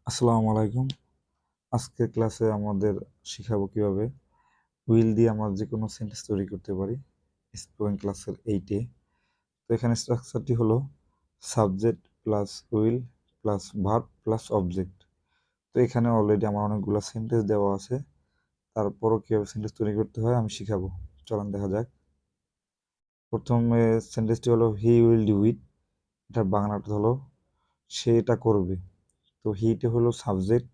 আসসালামু আলাইকুম। আজকের ক্লাসে আমাদের শিখাবো কিভাবে উইল দিয়ে আমরা যে কোনো সেন্টেন্স তৈরি করতে পারি স্পোকেন ক্লাসের 8 এ। তো এখানে স্ট্রাকচারটি হলো subject plus will plus verb plus object. তো এখানে অলরেডি আমার অনেকগুলো সেন্টেন্স দেওয়া আছে, তারপরও কীভাবে সেন্টেন্স তৈরি করতে হয় আমি শিখাবো। চলেন দেখা যাক। প্রথমে সেন্টেন্সটি হলো হি উইল ডু ইট। এটার বাংলাটা হলো সে এটা করবে। তো হিটা হলো সাবজেক্ট,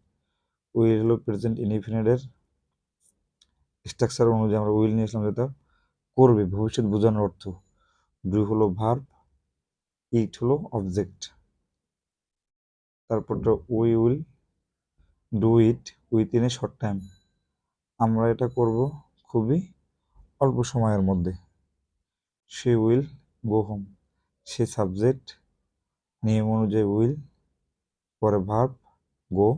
উইল হলো প্রেজেন্ট ইনডিফিনিটের স্ট্রাকচার অনুযায়ী আমরা উইল নিয়ে আসলাম, যেটা করবে, ভবিষ্যৎ বোঝানোর অর্থ। ডু হলো ভার্ব, ইট হলো অবজেক্ট। তারপরটা we will do it within a short time. আমরা এটা করব খুবই অল্প সময়ের মধ্যে। সে উইল গো হোম। সে সাবজেক্ট, নিয়ম অনুযায়ী উইল, পরে ভার্ব গো,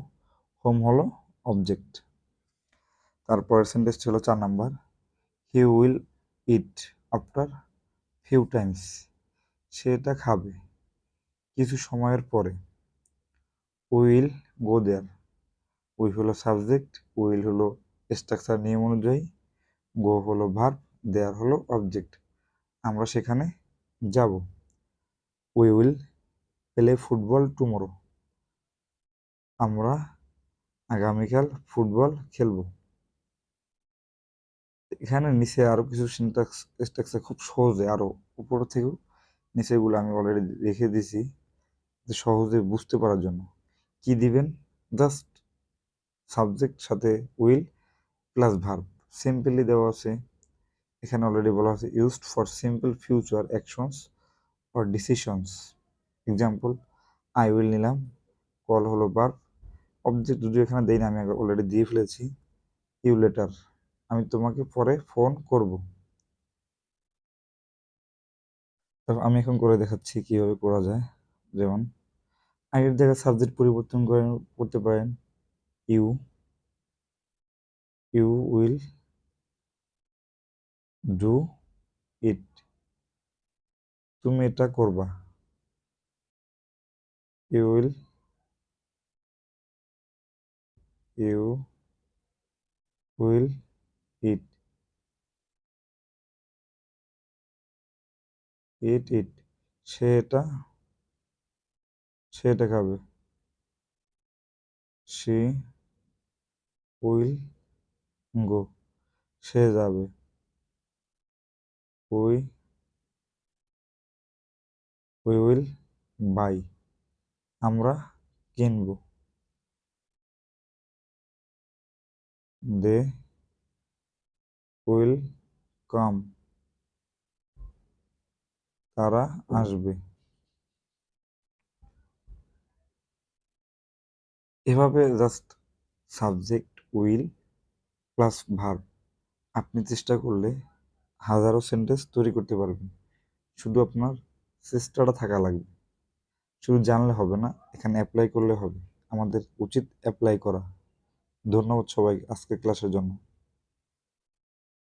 হোম হলো অবজেক্ট। তারপরের সেন্টেন্স ছিল 4 number, he will eat after few times. সে এটা খাবে কিছু সময়ের পরে। Will go there. উই হলো সাবজেক্ট, উইল হলো স্ট্রাকচার নিয়ম অনুযায়ী, গো হলো ভার্ব, দেয়ার হলো অবজেক্ট। আমরা সেখানে যাব। We will play football tomorrow. আমরা আগামীকাল ফুটবল খেলব। এখানে নিচে আরও কিছু সিনট্যাক্স স্ট্রাকচার খুব সহজে, আরও উপর থেকেও নিচেগুলো আমি অলরেডি রেখে দিয়েছি যে সহজে বুঝতে পারার জন্য। কি দিবেন? জাস্ট সাবজেক্ট সাথে উইল প্লাস ভার্ব সিম্পলি দেওয়া আছে। এখানে অলরেডি বলা আছে used for simple future actions or decisions. Example, I will নিলাম, কল হলো ভার্ব, অবজেক্ট যদিও এখানে দেই না, আমি অলরেডি দিয়ে ফেলেছি। ইউ লেটার, আমি তোমাকে পরে ফোন করব। আমি এখন করে দেখাচ্ছি কিভাবে করা যায়। যেমন আগের জায়গায় সাবজেক্ট পরিবর্তন করে করতে পারেন, you you will do it. তুমি এটা করবা। You will you will eat eat. সে এটা খাবে। She will go. সে যাবে। We will buy. আমরা কিনবো। They will come. তারা আসবে। এভাবে just subject will plus verb আপনি চেষ্টা করলে হাজারো সেন্টেন্স তৈরি করতে পারবেন। শুধু আপনার চেষ্টাটা থাকা লাগবে। শুধু জানলে হবে না, এখানে অ্যাপ্লাই করলে হবে। আমাদের উচিত অ্যাপ্লাই করা। ধন্যবাদ সবাই আজকের ক্লাসের জন্য।